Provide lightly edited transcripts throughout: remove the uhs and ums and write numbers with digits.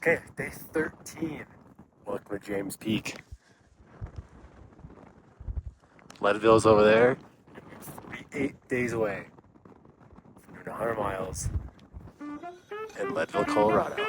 Okay, day 13. Welcome to James Peak. Leadville's over there. We're 48 days away from doing 100 miles in Leadville, Colorado.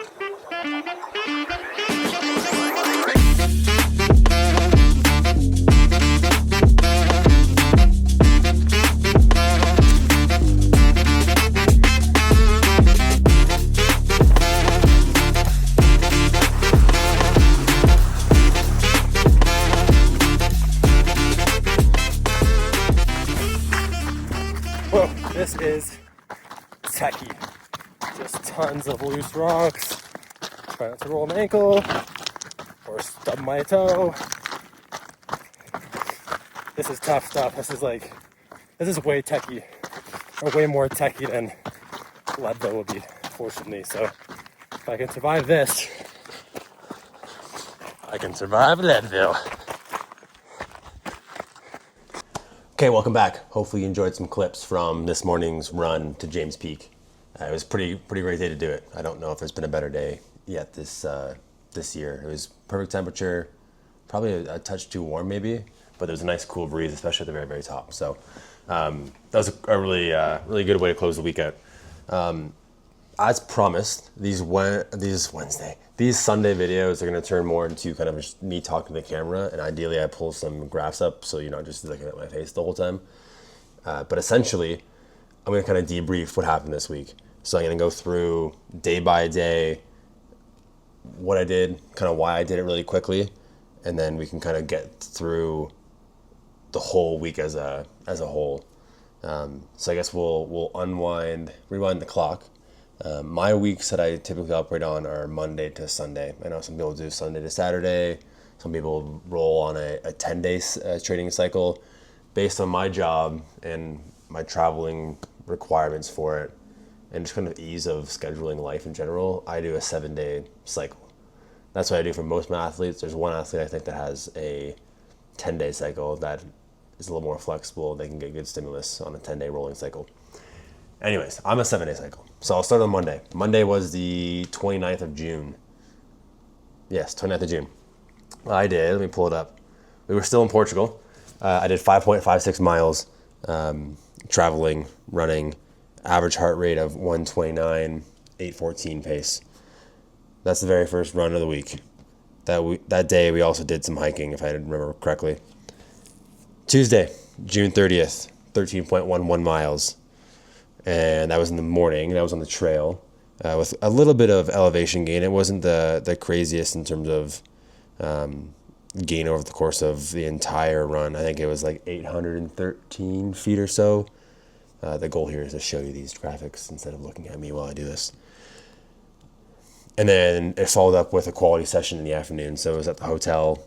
Whoa, this is techie. Just tons of loose rocks. Try not to roll an ankle or stub my toe. This is tough stuff. This is way techie, or way more techie than Leadville would be, fortunately. So if I can survive this, I can survive Leadville. Okay, welcome back. Hopefully you enjoyed some clips from this morning's run to James Peak. It was pretty great day to do it. I don't know if there's been a better day yet this year. It was perfect temperature, probably a touch too warm maybe, but there was a nice cool breeze, especially at the very, very top. So that was a really good way to close the week out. As promised, these Sunday videos are going to turn more into kind of just me talking to the camera, and ideally I pull some graphs up so you're not just looking at my face the whole time. But essentially, I'm going to kind of debrief what happened this week. So I'm going to go through day by day what I did, kind of why I did it really quickly, and then we can kind of get through the whole week as a whole. So I guess we'll rewind the clock. My weeks that I typically operate on are Monday to Sunday. I know some people do Sunday to Saturday. Some people roll on a 10-day training cycle. Based on my job and my traveling requirements for it, and just kind of ease of scheduling life in general, I do a 7-day cycle. That's what I do for most of my athletes. There's one athlete I think that has a 10-day cycle that is a little more flexible. They can get good stimulus on a 10-day rolling cycle. Anyways, I'm a 7-day cycle. So I'll start on Monday. Monday was the 29th of June. Yes, 29th of June. Let me pull it up. We were still in Portugal. I did 5.56 miles, traveling, running, average heart rate of 129, 814 pace. That's the very first run of the week. That day we also did some hiking, if I remember correctly. Tuesday, June 30th, 13.11 miles. And that was in the morning. That was on the trail with a little bit of elevation gain. It wasn't the craziest in terms of gain over the course of the entire run. I think it was like 813 feet or so. The goal here is to show you these graphics instead of looking at me while I do this. And then it followed up with a quality session in the afternoon. So it was at the hotel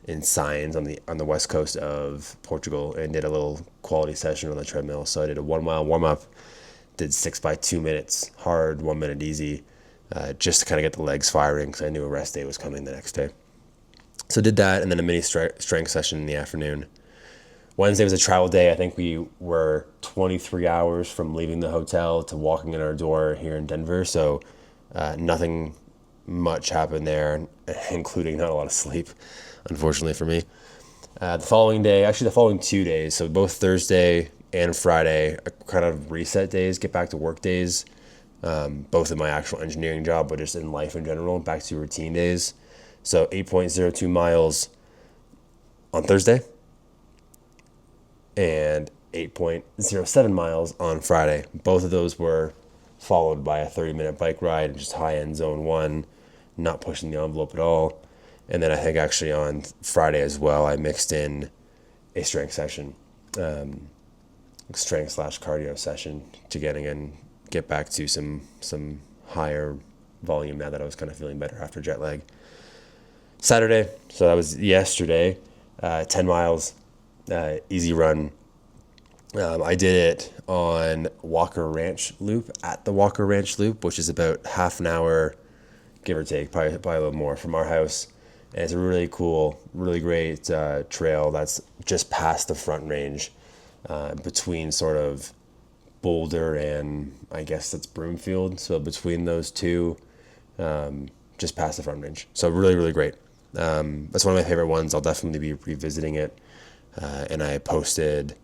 in Sines on the west coast of Portugal, and did a little quality session on the treadmill. So I did a 1 mile warm up, did 6 by 2 minutes hard, 1 minute easy, just to kind of get the legs firing because I knew a rest day was coming the next day. So did that, and then a mini strength session in the afternoon. Wednesday was a travel day. I think we were 23 hours from leaving the hotel to walking in our door here in Denver. So nothing much happened there, including not a lot of sleep, unfortunately for me. The following 2 days, so both Thursday and Friday, are kind of reset days, get back to work days, both in my actual engineering job, but just in life in general, back to routine days. So 8.02 miles on Thursday and 8.07 miles on Friday. Both of those were followed by a 30-minute bike ride, just high-end zone 1, not pushing the envelope at all. And then I think actually on Friday as well, I mixed in a strength session, strength/cardio session to get back to some higher volume now that I was kind of feeling better after jet lag. Saturday, so that was yesterday, 10 miles, easy run. I did it on Walker Ranch Loop, at the Walker Ranch Loop, which is about half an hour, give or take, probably a little more from our house. And it's a really cool, really great trail that's just past the Front Range, between sort of Boulder and I guess that's Broomfield. So between those two, just past the front range. So really, really great. That's one of my favorite ones. I'll definitely be revisiting it. And I posted,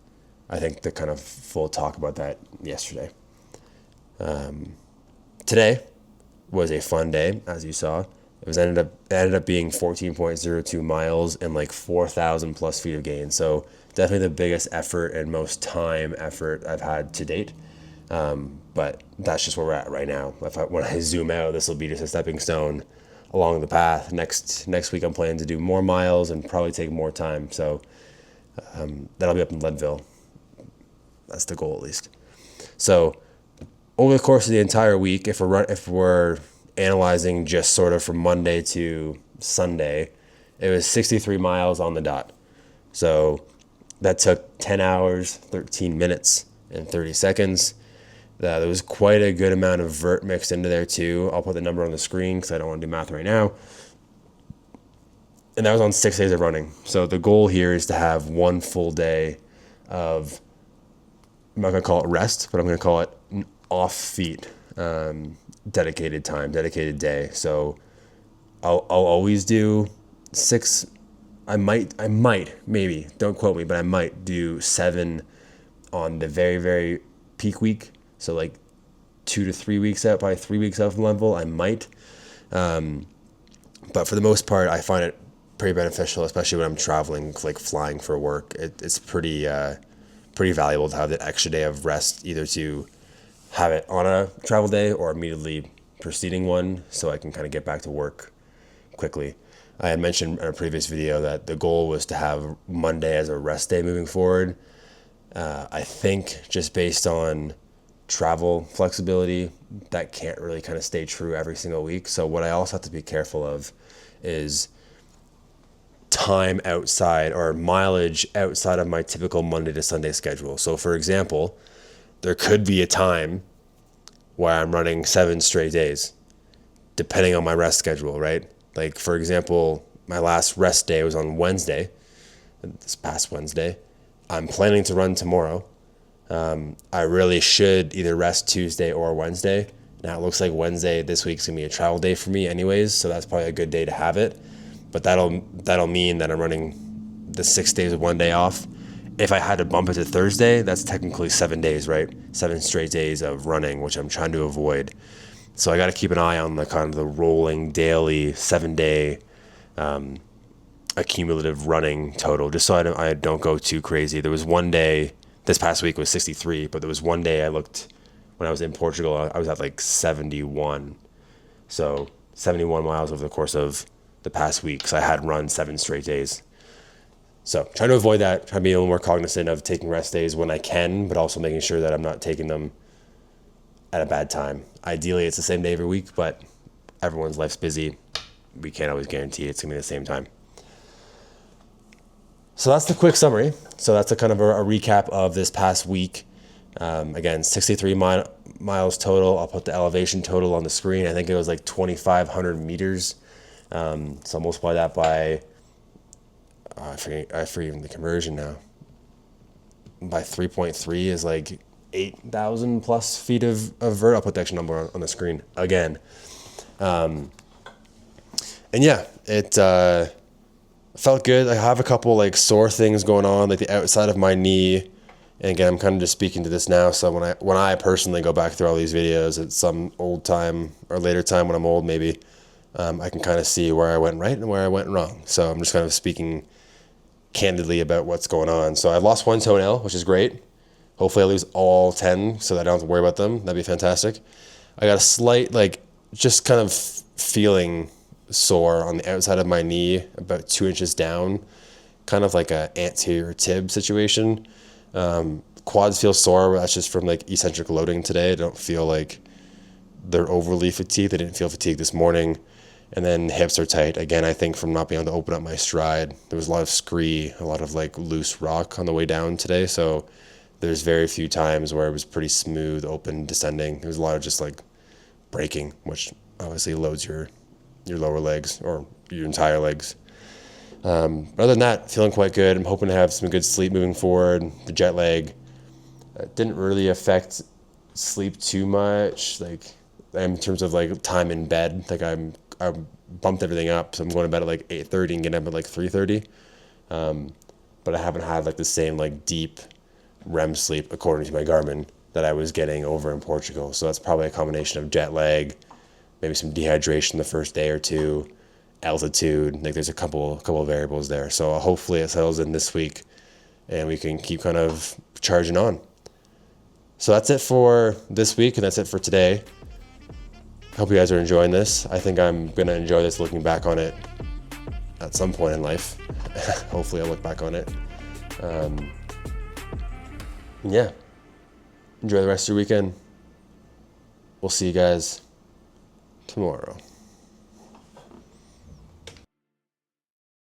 I think, the kind of full talk about that yesterday. Today was a fun day, as you saw. It ended up being 14.02 miles and like 4,000 plus feet of gain. So definitely the biggest effort and most time effort I've had to date. But that's just where we're at right now. When I zoom out, this will be just a stepping stone along the path. Next week, I'm planning to do more miles and probably take more time. So that'll be up in Leadville. That's the goal, at least. So over the course of the entire week, if we're analyzing just sort of from Monday to Sunday, it was 63 miles on the dot. So that took 10 hours, 13 minutes, and 30 seconds. There was quite a good amount of vert mixed into there too. I'll put the number on the screen because I don't want to do math right now. And that was on 6 days of running. So the goal here is to have one full day of, I'm not going to call it rest, but I'm going to call it off feet, dedicated time, dedicated day. So I'll always do 6. I might, maybe, don't quote me, but I might do 7 on the very, very peak week. So like 2 to 3 weeks out, probably 3 weeks out from Leadville, I might. But for the most part, I find it pretty beneficial, especially when I'm traveling, like flying for work. It's pretty valuable to have the extra day of rest, either to have it on a travel day or immediately preceding one, so I can kind of get back to work quickly. I had mentioned in a previous video that the goal was to have Monday as a rest day moving forward. I think just based on travel flexibility, that can't really kind of stay true every single week. So what I also have to be careful of is time outside or mileage outside of my typical Monday to Sunday schedule. So for example, there could be a time where I'm running 7 straight days, depending on my rest schedule, right? Like for example, my last rest day was on Wednesday, this past Wednesday. I'm planning to run tomorrow. I really should either rest Tuesday or Wednesday. Now it looks like Wednesday this week's gonna be a travel day for me anyways, so that's probably a good day to have it. But that'll mean that I'm running the 6 days of one day off. If I had to bump it to Thursday, that's technically 7 days, right? 7 straight days of running, which I'm trying to avoid. So I got to keep an eye on the kind of the rolling daily 7-day accumulative running total, just so I don't go too crazy. There was one day, this past week was 63, but there was one day I looked, when I was in Portugal, I was at like 71. So 71 miles over the course of the past week. So I had run 7 straight days. So trying to avoid that, trying to be a little more cognizant of taking rest days when I can, but also making sure that I'm not taking them at a bad time. Ideally, it's the same day every week, but everyone's life's busy. We can't always guarantee it's going to be the same time. So that's the quick summary. So that's a kind of a recap of this past week. Again, 63 miles total. I'll put the elevation total on the screen. I think it was like 2,500 meters. So I'll multiply that by, I forget even the conversion now. By 3.3 is like 8,000 plus feet of vert. I'll put the actual number on the screen again. And yeah, it felt good. I have a couple like sore things going on, like the outside of my knee. And again, I'm kind of just speaking to this now. So when I personally go back through all these videos at some old time or later time when I'm old, maybe, I can kind of see where I went right and where I went wrong. So I'm just kind of speaking candidly about what's going on. So I've lost one toenail, which is great. Hopefully I lose all 10 so that I don't have to worry about them. That'd be fantastic. I got a slight, like, just kind of feeling sore on the outside of my knee, about 2 inches down, kind of like a anterior tib situation. Quads feel sore, but that's just from like eccentric loading today. I don't feel like they're overly fatigued. I didn't feel fatigued this morning. And then hips are tight. Again, I think from not being able to open up my stride. There was a lot of scree, a lot of like loose rock on the way down today. So there's very few times where it was pretty smooth, open, descending. There was a lot of just like braking, which obviously loads your lower legs or your entire legs. Other than that, feeling quite good. I'm hoping to have some good sleep moving forward. The jet lag didn't really affect sleep too much. Like in terms of like time in bed. Like I bumped everything up, so I'm going to bed at like 8:30 and getting up at like 3:30. But I haven't had like the same like deep REM sleep, according to my Garmin, that I was getting over in Portugal. So that's probably a combination of jet lag, maybe some dehydration the first day or two, altitude. Like there's a couple of variables there. So hopefully it settles in this week and we can keep kind of charging on. So that's it for this week, and that's it for today. Hope you guys are enjoying this. I think I'm going to enjoy this looking back on it at some point in life. Hopefully I'll look back on it. Yeah. Enjoy the rest of your weekend. We'll see you guys tomorrow.